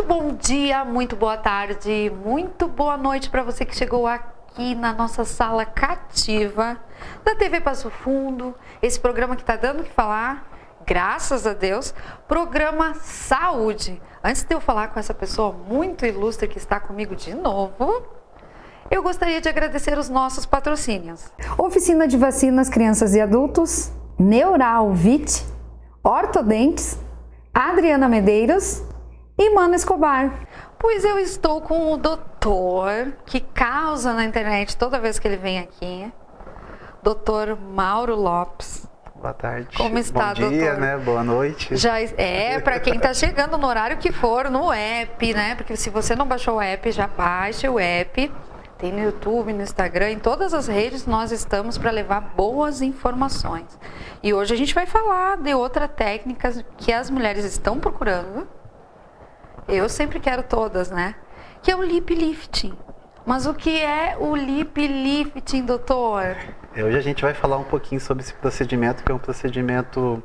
bom dia, muito boa tarde, muito boa noite para você que chegou aqui na nossa sala cativa da TV Passo Fundo. Esse programa que está dando o que falar, graças a Deus, programa Saúde. Antes de eu falar com essa pessoa muito ilustre que está comigo de novo, eu gostaria de agradecer os nossos patrocínios. Oficina de Vacinas Crianças e Adultos, Neural Vit, Ortodentes, Adriana Medeiros e Mano Escobar. Pois eu estou com o doutor que causa na internet toda vez que ele vem aqui, doutor Mauro Lopes. Boa tarde. Como está, Bom dia, doutor? né? Boa noite. Já é, para quem está chegando no horário que for, no app, né? Porque se você não baixou o app, já baixe o app. Tem no YouTube, no Instagram, em todas as redes nós estamos para levar boas informações. E hoje a gente vai falar de outra técnica que as mulheres estão procurando. Eu sempre quero todas, né? Que é o lip lifting. Mas o que é o lip lifting, doutor? Hoje a gente vai falar um pouquinho sobre esse procedimento, que é um procedimento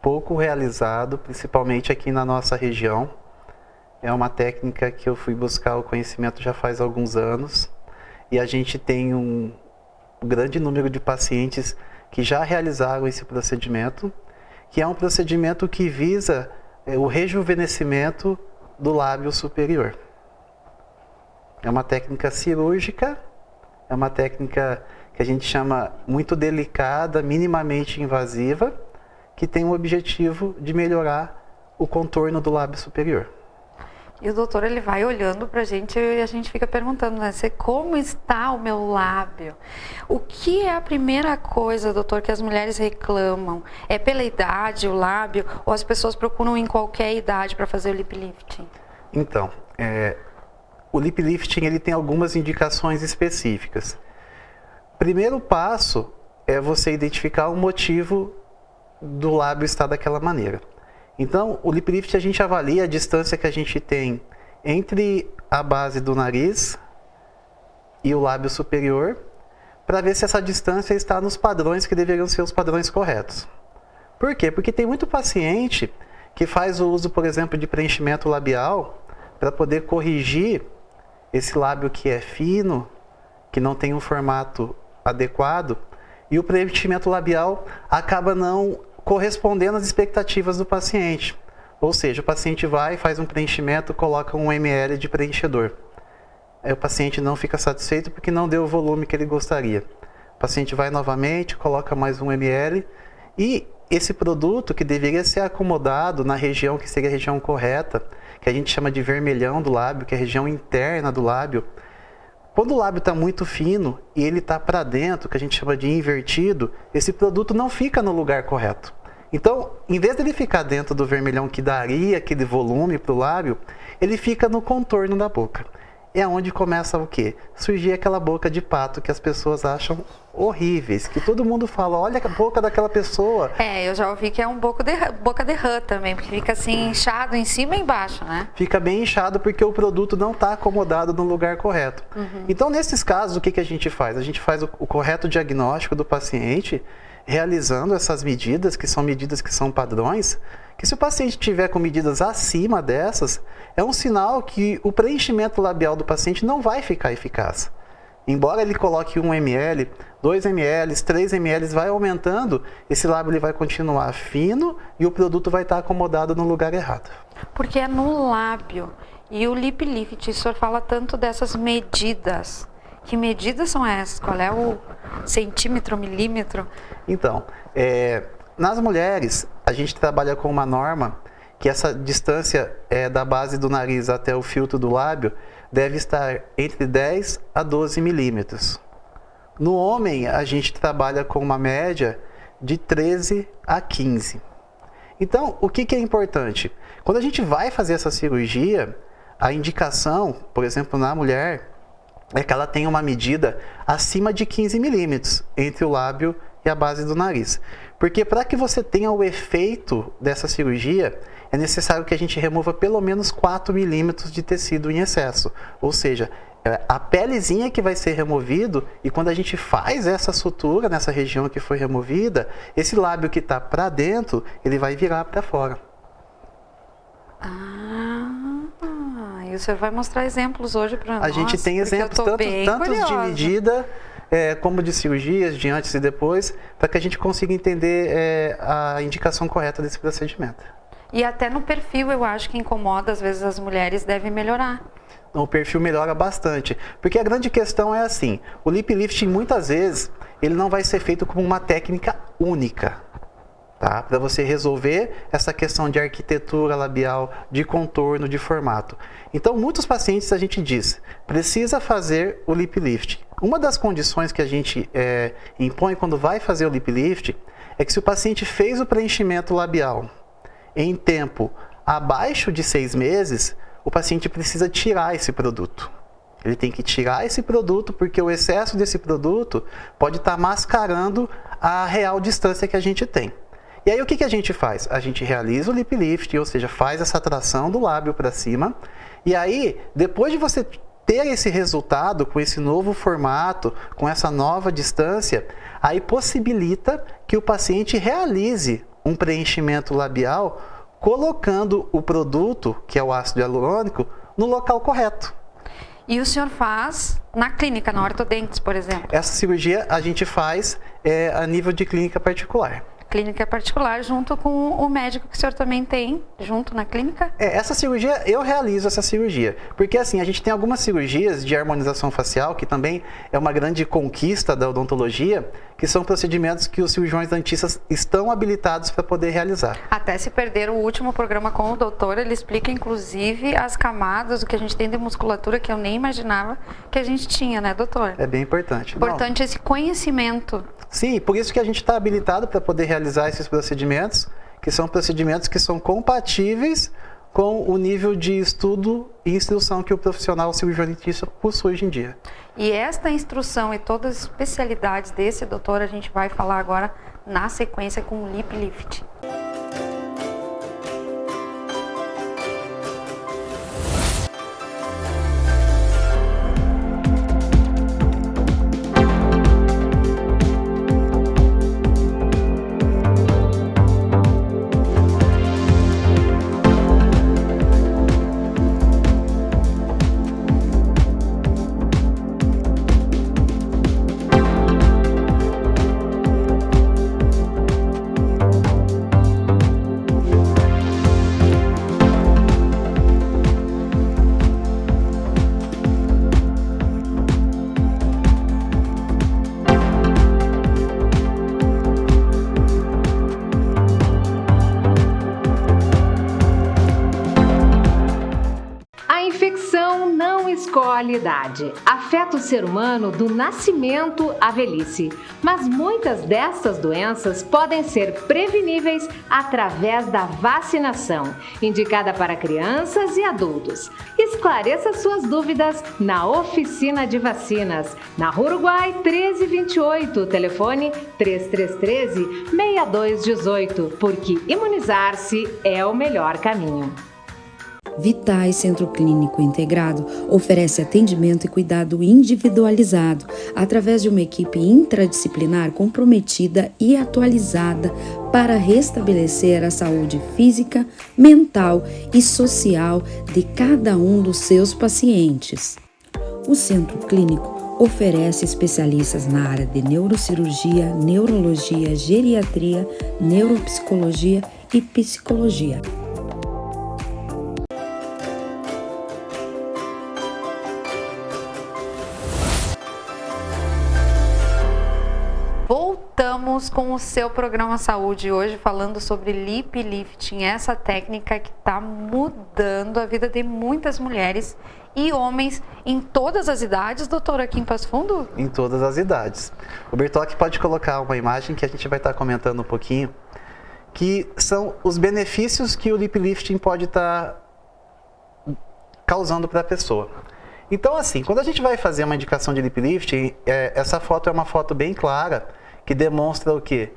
pouco realizado, principalmente aqui na nossa região. É uma técnica que eu fui buscar o conhecimento já faz alguns anos. E a gente tem um grande número de pacientes que já realizaram esse procedimento, que é um procedimento que visa o rejuvenescimento do lábio superior. É uma técnica cirúrgica, é uma técnica que a gente chama muito delicada, minimamente invasiva, que tem o objetivo de melhorar o contorno do lábio superior. E o doutor, ele vai olhando pra gente e a gente fica perguntando, né? Como está o meu lábio? O que é a primeira coisa, doutor, que as mulheres reclamam? É pela idade, o lábio? Ou as pessoas procuram em qualquer idade para fazer o lip lifting? Então, o lip lifting ele tem algumas indicações específicas. Primeiro passo é você identificar o motivo do lábio estar daquela maneira. Então, o lip lift a gente avalia a distância que a gente tem entre a base do nariz e o lábio superior, para ver se essa distância está nos padrões que deveriam ser os padrões corretos. Por quê? Porque tem muito paciente que faz o uso, por exemplo, de preenchimento labial para poder corrigir esse lábio que é fino, que não tem um formato adequado, e o preenchimento labial acaba não correspondendo às expectativas do paciente. Ou seja, o paciente vai, faz um preenchimento, coloca 1 ml de preenchedor. Aí o paciente não fica satisfeito porque não deu o volume que ele gostaria. O paciente vai novamente, coloca mais 1 ml e esse produto que deveria ser acomodado na região que seria a região correta, que a gente chama de vermelhão do lábio, que é a região interna do lábio. Quando o lábio está muito fino e ele está para dentro, que a gente chama de invertido, esse produto não fica no lugar correto. Então, em vez dele ficar dentro do vermelhão que daria aquele volume para o lábio, ele fica no contorno da boca. É onde começa o quê? Surgir aquela boca de pato que as pessoas acham horríveis, que todo mundo fala, olha a boca daquela pessoa. Eu já ouvi que é um boca de rã também, porque fica assim inchado em cima e embaixo, né? Fica bem inchado porque o produto não está acomodado no lugar correto. Então, nesses casos, o que a gente faz? A gente faz o correto diagnóstico do paciente, realizando essas medidas, que são padrões, que se o paciente tiver com medidas acima dessas, é um sinal que o preenchimento labial do paciente não vai ficar eficaz. Embora ele coloque 1 ml, 2 ml, 3 ml, vai aumentando, esse lábio ele vai continuar fino e o produto vai estar acomodado no lugar errado. Porque é no lábio. E o lip lift, o senhor fala tanto dessas medidas. Que medidas são essas? Qual é o centímetro, milímetro? Então, nas mulheres, a gente trabalha com uma norma que essa distância da base do nariz até o filtro do lábio deve estar entre 10 a 12 milímetros. No homem, a gente trabalha com uma média de 13 a 15. Então, o que é importante? Quando a gente vai fazer essa cirurgia, a indicação, por exemplo, na mulher, é que ela tenha uma medida acima de 15 milímetros entre o lábio e a base do nariz. Porque para que você tenha o efeito dessa cirurgia, é necessário que a gente remova pelo menos 4 milímetros de tecido em excesso. Ou seja, a pelezinha que vai ser removido, e quando a gente faz essa sutura nessa região que foi removida, esse lábio que está para dentro, ele vai virar para fora. E o senhor vai mostrar exemplos hoje para nós. A gente tem exemplos tanto de medida como de cirurgias, de antes e depois, para que a gente consiga entender a indicação correta desse procedimento. E até no perfil, eu acho que incomoda, às vezes as mulheres devem melhorar. O perfil melhora bastante, porque a grande questão é assim, o lip lifting muitas vezes, ele não vai ser feito como uma técnica única, tá? Para você resolver essa questão de arquitetura labial, de contorno, de formato. Então, muitos pacientes a gente diz, precisa fazer o lip lifting. Uma das condições que a gente impõe quando vai fazer o lip lifting é que se o paciente fez o preenchimento labial em tempo abaixo de 6 meses, o paciente precisa tirar esse produto. Ele tem que tirar esse produto porque o excesso desse produto pode estar mascarando a real distância que a gente tem. E aí o que a gente faz? A gente realiza o lip lift, ou seja, faz essa tração do lábio para cima. E aí, depois de você ter esse resultado com esse novo formato, com essa nova distância, aí possibilita que o paciente realize um preenchimento labial colocando o produto, que é o ácido hialurônico, no local correto. E o senhor faz na clínica, na Ortodentes, por exemplo? Essa cirurgia a gente faz a nível de clínica particular. Clínica particular, junto com o médico que o senhor também tem, junto na clínica? Essa cirurgia, eu realizo essa cirurgia. Porque assim, a gente tem algumas cirurgias de harmonização facial, que também é uma grande conquista da odontologia, que são procedimentos que os cirurgiões dentistas estão habilitados para poder realizar. Até se perder o último programa com o doutor, ele explica inclusive as camadas, o que a gente tem de musculatura, que eu nem imaginava que a gente tinha, né, doutor? É bem importante. Importante esse conhecimento. Sim, por isso que a gente está habilitado para poder realizar esses procedimentos, que são procedimentos que são compatíveis com o nível de estudo e instrução que o profissional cirurgião dentista possui hoje em dia. E esta instrução e todas as especialidades desse doutor, a gente vai falar agora na sequência com o lip lift. Escolhe idade. Afeta o ser humano do nascimento à velhice, mas muitas destas doenças podem ser preveníveis através da vacinação, indicada para crianças e adultos. Esclareça suas dúvidas na Oficina de Vacinas, na Rua Uruguai 1328, telefone 3313-6218, porque imunizar-se é o melhor caminho. Vitais Centro Clínico Integrado oferece atendimento e cuidado individualizado através de uma equipe interdisciplinar comprometida e atualizada para restabelecer a saúde física, mental e social de cada um dos seus pacientes. O Centro Clínico oferece especialistas na área de neurocirurgia, neurologia, geriatria, neuropsicologia e psicologia. Voltamos com o seu programa Saúde hoje falando sobre lip lifting, essa técnica que está mudando a vida de muitas mulheres e homens em todas as idades, doutor, aqui em Passo Fundo? Em todas as idades. O Bertocchi pode colocar uma imagem que a gente vai estar comentando um pouquinho, que são os benefícios que o lip lifting pode estar causando para a pessoa. Então, assim, quando a gente vai fazer uma indicação de lip lifting, essa foto é uma foto bem clara, que demonstra o quê?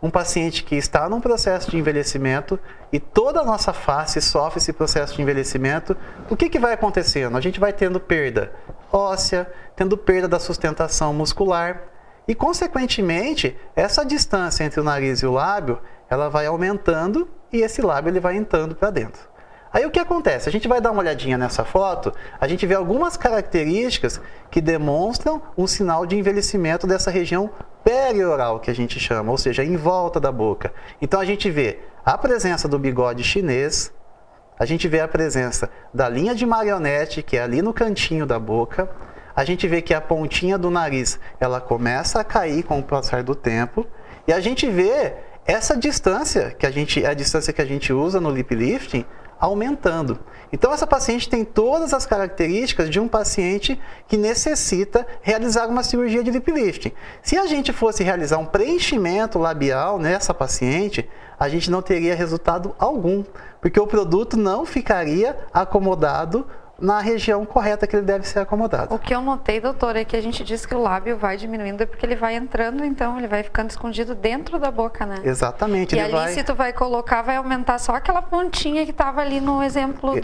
Um paciente que está num processo de envelhecimento e toda a nossa face sofre esse processo de envelhecimento. O que vai acontecendo? A gente vai tendo perda óssea, tendo perda da sustentação muscular e, consequentemente, essa distância entre o nariz e o lábio, ela vai aumentando e esse lábio ele vai entrando para dentro. Aí o que acontece? A gente vai dar uma olhadinha nessa foto, a gente vê algumas características que demonstram um sinal de envelhecimento dessa região perioral, que a gente chama, ou seja, em volta da boca. Então a gente vê a presença do bigode chinês, a gente vê a presença da linha de marionete, que é ali no cantinho da boca, a gente vê que a pontinha do nariz, ela começa a cair com o passar do tempo, e a gente vê essa distância, é a distância que a gente usa no lip lifting, aumentando. Então essa paciente tem todas as características de um paciente que necessita realizar uma cirurgia de lip lifting. Se a gente fosse realizar um preenchimento labial nessa paciente, a gente não teria resultado algum, porque o produto não ficaria acomodado na região correta que ele deve ser acomodado. O que eu notei, doutor, é que a gente diz que o lábio vai diminuindo, é porque ele vai entrando, então ele vai ficando escondido dentro da boca, né? Exatamente. E ali, se tu vai colocar, vai aumentar só aquela pontinha que estava ali no exemplo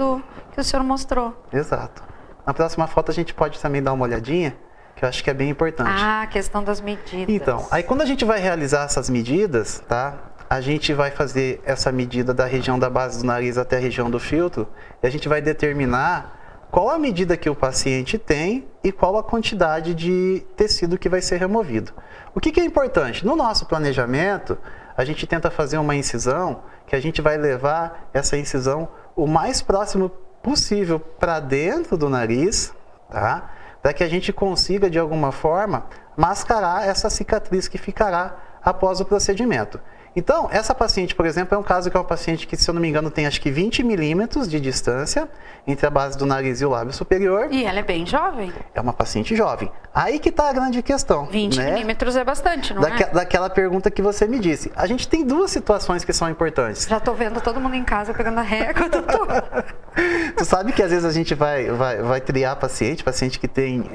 que o senhor mostrou. Exato. Na próxima foto a gente pode também dar uma olhadinha, que eu acho que é bem importante. Ah, a questão das medidas. Então, aí quando a gente vai realizar essas medidas, tá? A gente vai fazer essa medida da região da base do nariz até a região do filtro, e a gente vai determinar qual a medida que o paciente tem e qual a quantidade de tecido que vai ser removido. O que é importante? No nosso planejamento, a gente tenta fazer uma incisão que a gente vai levar essa incisão o mais próximo possível para dentro do nariz, tá? Para que a gente consiga, de alguma forma, mascarar essa cicatriz que ficará após o procedimento. Então, essa paciente, por exemplo, é um caso que é uma paciente que, se eu não me engano, tem acho que 20 milímetros de distância entre a base do nariz e o lábio superior. E ela é bem jovem. É uma paciente jovem. Aí que está a grande questão. 20 milímetros é bastante, não é? Daquela pergunta que você me disse. A gente tem duas situações que são importantes. Já estou vendo todo mundo em casa pegando a régua, doutor. Tu sabe que às vezes a gente vai triar paciente que tem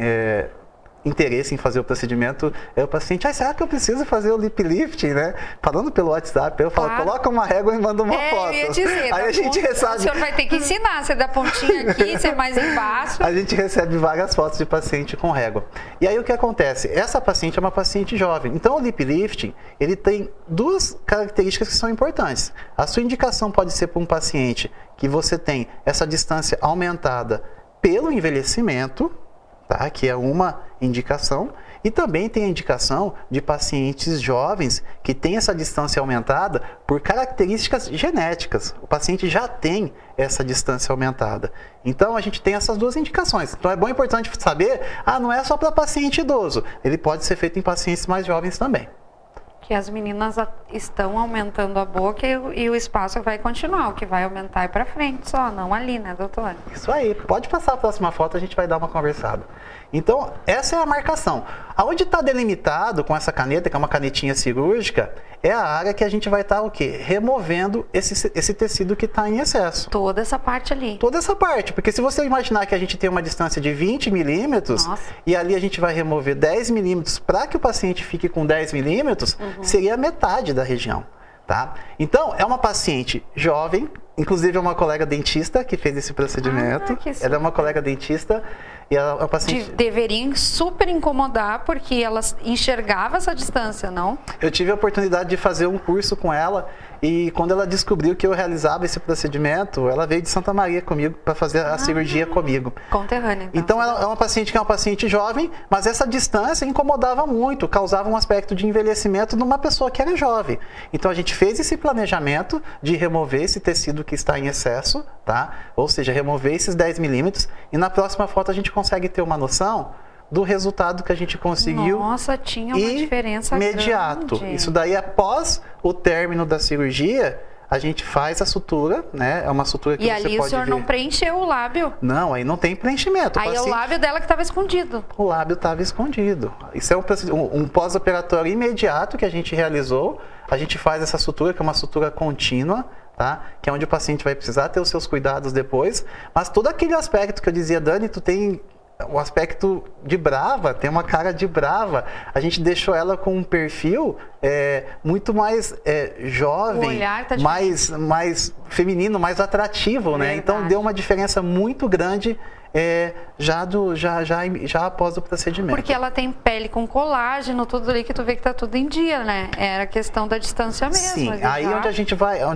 interesse em fazer o procedimento, o paciente, será que eu preciso fazer o lip lifting, né? Falando pelo WhatsApp, eu falo, coloca uma régua e manda uma foto. Eu ia dizer, aí a gente recebe... O senhor vai ter que ensinar, você dá pontinha aqui, você mais embaixo. A gente recebe várias fotos de paciente com régua. E aí o que acontece? Essa paciente é uma paciente jovem. Então o lip lifting, ele tem duas características que são importantes. A sua indicação pode ser para um paciente que você tem essa distância aumentada pelo envelhecimento, tá? Que é uma indicação, e também tem a indicação de pacientes jovens que têm essa distância aumentada por características genéticas. O paciente já tem essa distância aumentada. Então a gente tem essas duas indicações. Então é bom e importante saber, não é só para paciente idoso, ele pode ser feito em pacientes mais jovens também. Que as meninas estão aumentando a boca e o espaço vai continuar. O que vai aumentar é para frente só, não ali, né, doutora? Isso aí. Pode passar a próxima foto, a gente vai dar uma conversada. Então, essa é a marcação. Aonde está delimitado com essa caneta, que é uma canetinha cirúrgica, é a área que a gente vai estar o quê? Removendo esse tecido que está em excesso. Toda essa parte ali. Toda essa parte. Porque se você imaginar que a gente tem uma distância de 20 milímetros, e ali a gente vai remover 10 milímetros para que o paciente fique com 10 milímetros, seria metade da região. Tá? Então, é uma paciente jovem, inclusive é uma colega dentista que fez esse procedimento. Ela é uma colega dentista e ela é uma paciente... Deveria super incomodar porque ela enxergava essa distância, não? Eu tive a oportunidade de fazer um curso com ela e quando ela descobriu que eu realizava esse procedimento, ela veio de Santa Maria comigo para fazer a cirurgia comigo. Conterrânea, então. Então ela é uma paciente que é uma paciente jovem, mas essa distância incomodava muito, causava um aspecto de envelhecimento numa pessoa que era jovem. Então a gente fez esse planejamento de remover esse tecido que está em excesso, tá? Ou seja, remover esses 10 milímetros e na próxima foto a gente consegue ter uma noção do resultado que a gente conseguiu. Nossa, tinha uma diferença imediato. Grande. Isso daí, após o término da cirurgia, a gente faz a sutura, né? É uma sutura que você pode ver. E ali o senhor não preencheu o lábio? Não, aí não tem preenchimento. Aí é o lábio dela que estava escondido. O lábio estava escondido. Isso é um pós-operatório imediato que a gente realizou. A gente faz essa sutura, que é uma sutura contínua, tá? Que é onde o paciente vai precisar ter os seus cuidados depois. Mas todo aquele aspecto que eu dizia, Dani, tu tem o aspecto de brava, tem uma cara de brava. A gente deixou ela com um perfil muito mais jovem, O olhar tá mais feminino, mais atrativo, né? Então Verdade. deu uma diferença muito grande já após o procedimento. Porque ela tem pele com colágeno, tudo ali que tu vê que tá tudo em dia, né? Era questão da distância mesmo. Sim, mas aí já- onde a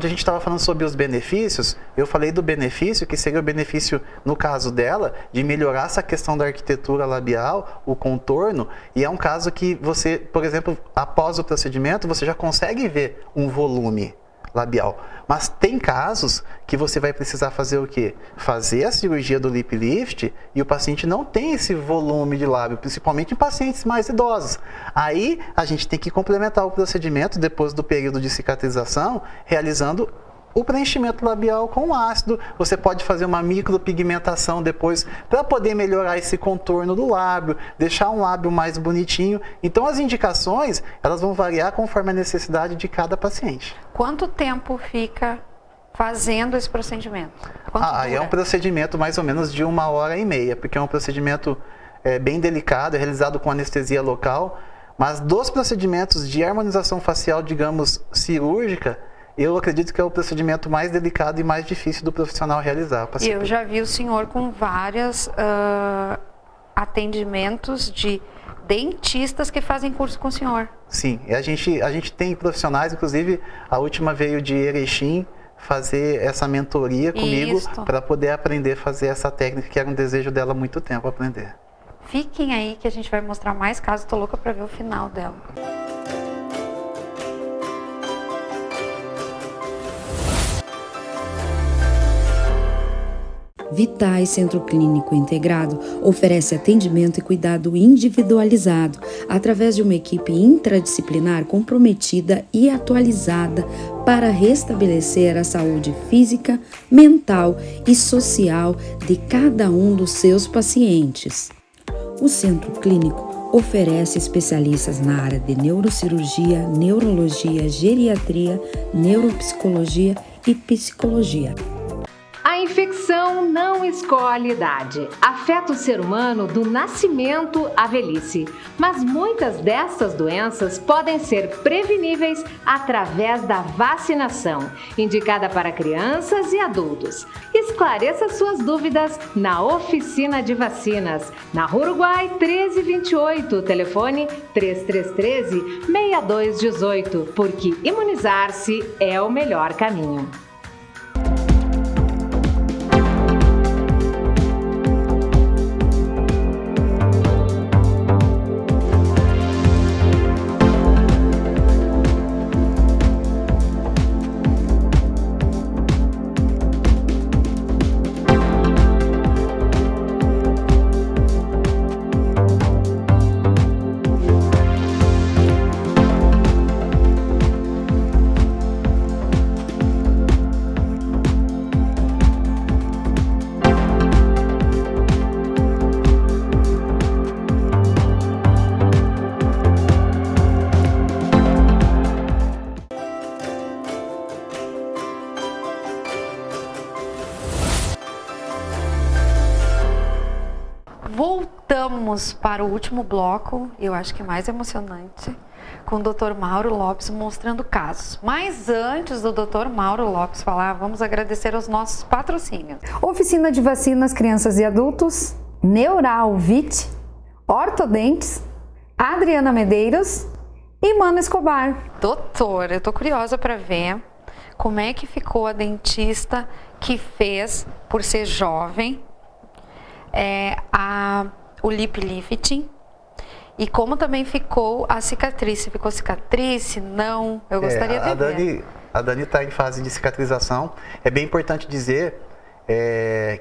gente estava falando sobre os benefícios, eu falei do benefício, que seria o benefício, no caso dela, de melhorar essa questão da arquitetura labial, o contorno, e é um caso que você, por exemplo, após o procedimento, você já consegue ver um volume labial. Mas tem casos que você vai precisar fazer o quê? Fazer a cirurgia do lip lift e o paciente não tem esse volume de lábio, principalmente em pacientes mais idosos. Aí a gente tem que complementar o procedimento depois do período de cicatrização, realizando o preenchimento labial com ácido. Você pode fazer uma micropigmentação depois para poder melhorar esse contorno do lábio, deixar um lábio mais bonitinho. Então as indicações, elas vão variar conforme a necessidade de cada paciente. Quanto tempo fica fazendo esse procedimento? Quanto Aí é dura? um procedimento mais ou menos de 1h30, porque é um procedimento bem delicado, é realizado com anestesia local. Mas dos procedimentos de harmonização facial, digamos, cirúrgica, eu acredito que é o procedimento mais delicado e mais difícil do profissional realizar. Eu já vi o senhor com vários atendimentos de dentistas que fazem curso com o senhor. Sim, e a gente tem profissionais, inclusive a última veio de Erechim fazer essa mentoria comigo Isto. para poder aprender a fazer essa técnica, que era um desejo dela há muito tempo aprender. Fiquem aí que a gente vai mostrar mais casos, tô louca para ver o final dela. Vitai Centro Clínico Integrado oferece atendimento e cuidado individualizado através de uma equipe intradisciplinar comprometida e atualizada para restabelecer a saúde física, mental e social de cada um dos seus pacientes. O Centro Clínico oferece especialistas na área de neurocirurgia, neurologia, geriatria, neuropsicologia e psicologia. A infecção não escolhe idade. Afeta o ser humano do nascimento à velhice. Mas muitas dessas doenças podem ser preveníveis através da vacinação, indicada para crianças e adultos. Esclareça suas dúvidas na Oficina de Vacinas, na Rua Uruguai 1328, telefone 3313-6218, porque imunizar-se é o melhor caminho. Voltamos para o último bloco, eu acho que mais emocionante, com o Dr. Mauro Lopes mostrando casos. Mas antes do Dr. Mauro Lopes falar, vamos agradecer aos nossos patrocínios. Oficina de Vacinas Crianças e Adultos, Neural Vit, Ortodentes, Adriana Medeiros e Mano Escobar. Doutor, eu tô curiosa para ver como é que ficou a dentista que fez, por ser jovem, o lip lifting, e como também ficou a cicatriz. Se ficou cicatriz, se não, eu gostaria de ver. A Dani está em fase de cicatrização. É bem importante dizer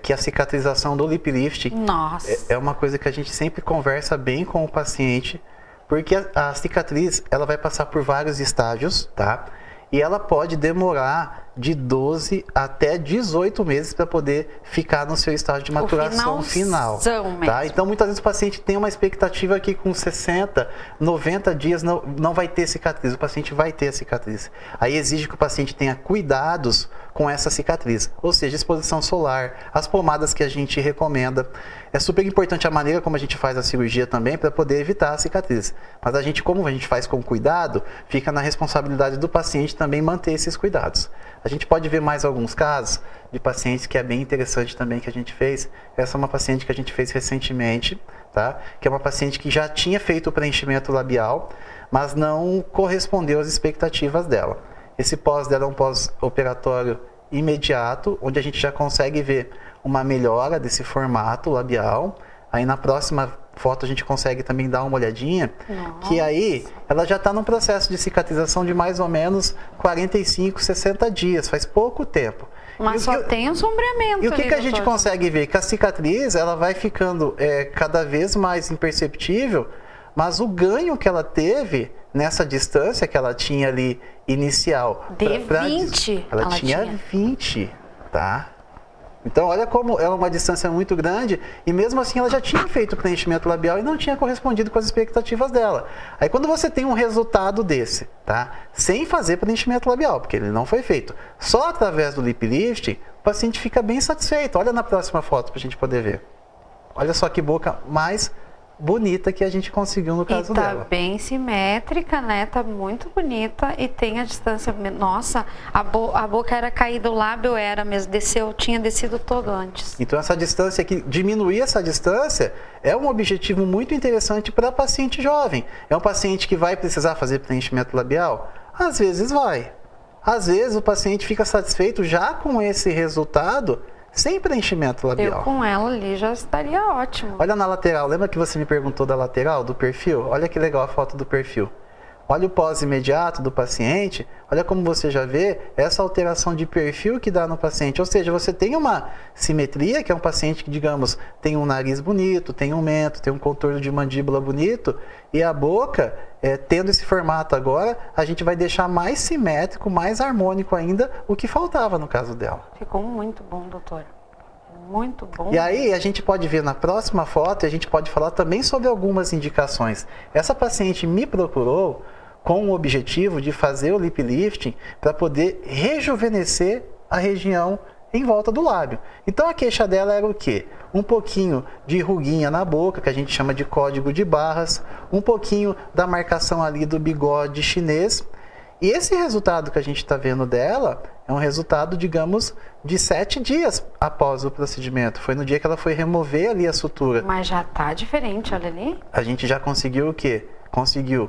que a cicatrização do lip lifting Nossa. é uma coisa que a gente sempre conversa bem com o paciente, porque a cicatriz ela vai passar por vários estágios, tá? E ela pode demorar de 12 até 18 meses para poder ficar no seu estágio de maturação final. Tá? Então, muitas vezes o paciente tem uma expectativa que com 60, 90 dias não vai ter cicatriz. O paciente vai ter a cicatriz. Aí exige que o paciente tenha cuidados com essa cicatriz. Ou seja, exposição solar, as pomadas que a gente recomenda. É super importante a maneira como a gente faz a cirurgia também para poder evitar a cicatriz. Mas a gente, como a gente faz com cuidado, fica na responsabilidade do paciente também manter esses cuidados. A gente pode ver mais alguns casos de pacientes que é bem interessante também que a gente fez. Essa é uma paciente que a gente fez recentemente, tá? Que é uma paciente que já tinha feito o preenchimento labial, mas não correspondeu às expectativas dela. Esse pós dela é um pós-operatório imediato, onde a gente já consegue ver uma melhora desse formato labial. Aí na próxima foto a gente consegue também dar uma olhadinha, que aí ela já está num processo de cicatrização de mais ou menos 45, 60 dias, faz pouco tempo. Mas só tem um sombreamento. E o que a gente consegue ver? Que a cicatriz ela vai ficando cada vez mais imperceptível, mas o ganho que ela teve nessa distância que ela tinha ali inicial. De 20? Ela tinha 20, tá? Então, olha como é uma distância muito grande e mesmo assim ela já tinha feito o preenchimento labial e não tinha correspondido com as expectativas dela. Aí quando você tem um resultado desse, tá? Sem fazer preenchimento labial, porque ele não foi feito, só através do lip lifting, o paciente fica bem satisfeito. Olha na próxima foto para a gente poder ver. Olha só que boca mais bonita que a gente conseguiu no caso dela. Tá bem simétrica, né? Tá muito bonita e tem a distância. Nossa, a boca era caída, o lábio era mesmo, tinha descido todo antes. Então essa distância aqui, diminuir essa distância é um objetivo muito interessante para paciente jovem. É um paciente que vai precisar fazer preenchimento labial? Às vezes vai. Às vezes o paciente fica satisfeito já com esse resultado sem preenchimento labial. Eu com ela ali já estaria ótimo. Olha na lateral, lembra que você me perguntou da lateral, do perfil? Olha que legal a foto do perfil. Olha o pós-imediato do paciente, olha como você já vê essa alteração de perfil que dá no paciente. Ou seja, você tem uma simetria, que é um paciente que, digamos, tem um nariz bonito, tem um mento, tem um contorno de mandíbula bonito, e a boca, tendo esse formato agora, a gente vai deixar mais simétrico, mais harmônico ainda, o que faltava no caso dela. Ficou muito bom, doutora. Muito bom. E aí a gente pode ver na próxima foto, e a gente pode falar também sobre algumas indicações. Essa paciente me procurou com o objetivo de fazer o lip lifting para poder rejuvenescer a região em volta do lábio. Então a queixa dela era o quê? Um pouquinho de ruguinha na boca, que a gente chama de código de barras, um pouquinho da marcação ali do bigode chinês. E esse resultado que a gente está vendo dela é um resultado, digamos, de 7 dias após o procedimento. Foi no dia que ela foi remover ali a sutura. Mas já tá diferente, olha ali. A gente já conseguiu o quê? Conseguiu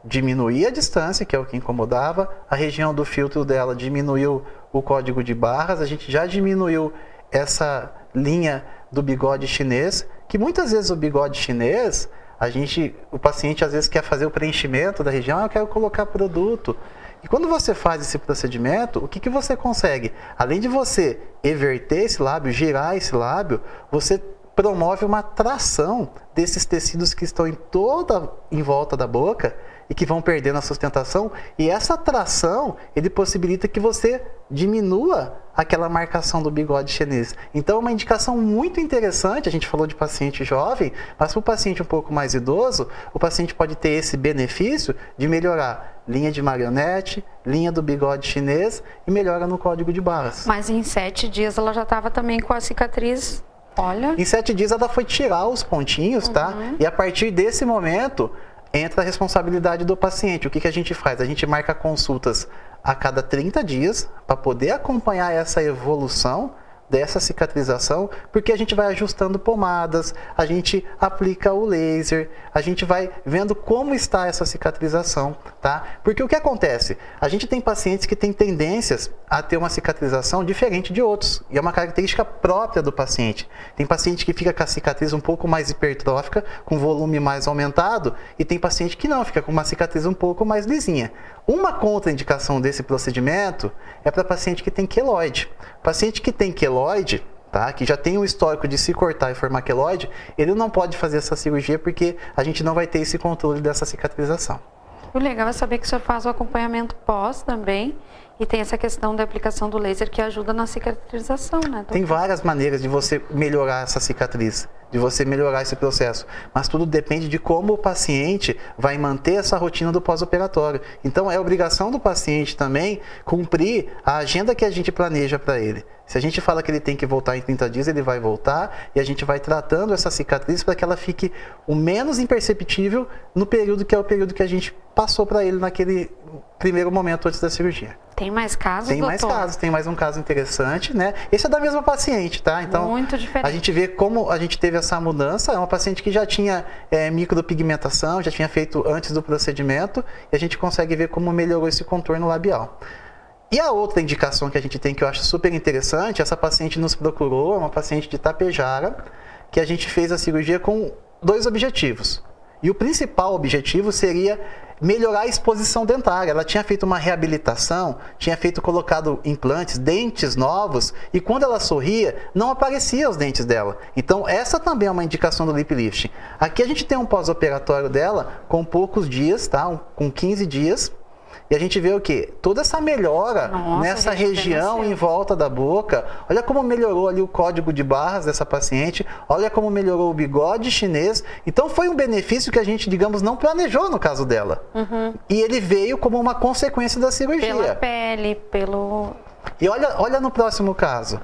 diminuir a distância, que é o que incomodava, a região do filtro dela diminuiu o código de barras, a gente já diminuiu essa linha do bigode chinês, que muitas vezes o bigode chinês, o paciente às vezes quer fazer o preenchimento da região, eu quero colocar produto. E quando você faz esse procedimento, o que você consegue? Além de você everter esse lábio, girar esse lábio, você promove uma tração desses tecidos que estão em volta da boca e que vão perdendo a sustentação, e essa tração, ele possibilita que você diminua aquela marcação do bigode chinês. Então é uma indicação muito interessante, a gente falou de paciente jovem, mas para o paciente um pouco mais idoso, o paciente pode ter esse benefício de melhorar linha de marionete, linha do bigode chinês e melhora no código de barras. Mas em 7 dias ela já estava também com a cicatriz, olha. Em 7 dias ela foi tirar os pontinhos, tá? E a partir desse momento entra a responsabilidade do paciente. O que a gente faz? A gente marca consultas a cada 30 dias para poder acompanhar essa evolução dessa cicatrização, porque a gente vai ajustando pomadas, a gente aplica o laser, a gente vai vendo como está essa cicatrização, tá? Porque o que acontece? A gente tem pacientes que têm tendências a ter uma cicatrização diferente de outros, e é uma característica própria do paciente. Tem paciente que fica com a cicatriz um pouco mais hipertrófica, com volume mais aumentado, e tem paciente que não, fica com uma cicatriz um pouco mais lisinha. Uma contraindicação desse procedimento é para paciente que tem queloide. Paciente que tem queloide, tá, que já tem um histórico de se cortar e formar queloide, ele não pode fazer essa cirurgia porque a gente não vai ter esse controle dessa cicatrização. O legal é saber que o senhor faz o acompanhamento pós também e tem essa questão da aplicação do laser que ajuda na cicatrização, né, doutor? Tem várias maneiras de você melhorar essa cicatriz, de você melhorar esse processo, mas tudo depende de como o paciente vai manter essa rotina do pós-operatório. Então é obrigação do paciente também cumprir a agenda que a gente planeja para ele. Se a gente fala que ele tem que voltar em 30 dias, ele vai voltar e a gente vai tratando essa cicatriz para que ela fique o menos imperceptível no período que é o período que a gente passou para ele naquele primeiro momento antes da cirurgia. Tem mais casos, Tem doutor? mais casos, tem mais um caso interessante, né? Esse é da mesma paciente, tá? Então, muito diferente. a gente vê como a gente teve essa mudança. É uma paciente que já tinha micropigmentação, já tinha feito antes do procedimento, e a gente consegue ver como melhorou esse contorno labial. E a outra indicação que a gente tem, que eu acho super interessante, essa paciente nos procurou, é uma paciente de Tapejara, que a gente fez a cirurgia com 2 objetivos. E o principal objetivo seria melhorar a exposição dentária. Ela tinha feito uma reabilitação, tinha colocado implantes, dentes novos, e quando ela sorria, não apareciam os dentes dela. Então, essa também é uma indicação do lip lifting. Aqui a gente tem um pós-operatório dela com poucos dias, tá? Com 15 dias. E a gente vê o quê? Toda essa melhora nessa região em volta da boca. Olha como melhorou ali o código de barras dessa paciente. Olha como melhorou o bigode chinês. Então foi um benefício que a gente, digamos, não planejou no caso dela. E ele veio como uma consequência da cirurgia. Pela pele, pelo... E olha no próximo caso.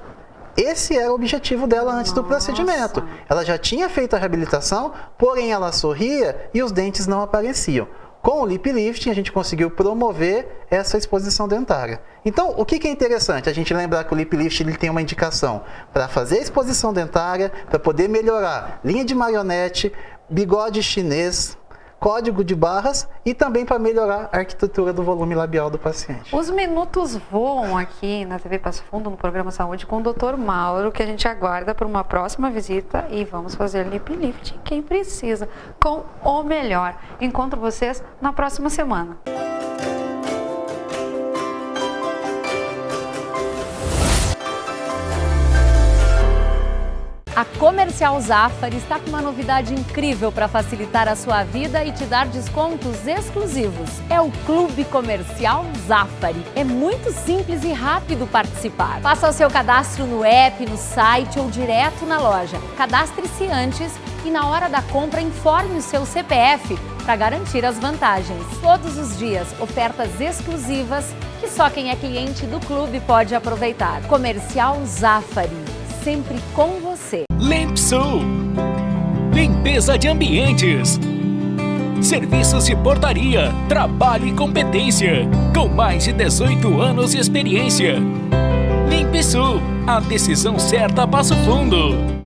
Esse era o objetivo dela antes do procedimento. Ela já tinha feito a reabilitação, porém ela sorria e os dentes não apareciam. Com o lip lifting, a gente conseguiu promover essa exposição dentária. Então, o que é interessante? A gente lembrar que o lip lifting ele tem uma indicação para fazer a exposição dentária, para poder melhorar linha de marionete, bigode chinês, código de barras e também para melhorar a arquitetura do volume labial do paciente. Os minutos voam aqui na TV Passo Fundo, no programa Saúde, com o Dr. Mauro, que a gente aguarda por uma próxima visita e vamos fazer lip lifting, quem precisa, com o melhor. Encontro vocês na próxima semana. A Comercial Zafari está com uma novidade incrível para facilitar a sua vida e te dar descontos exclusivos. É o Clube Comercial Zafari. É muito simples e rápido participar. Faça o seu cadastro no app, no site ou direto na loja. Cadastre-se antes e na hora da compra informe o seu CPF para garantir as vantagens. Todos os dias, ofertas exclusivas que só quem é cliente do clube pode aproveitar. Comercial Zafari. Sempre com você. Limpsul, limpeza de ambientes, serviços de portaria, trabalho e competência, com mais de 18 anos de experiência. Limpsul, a decisão certa a Passo Fundo.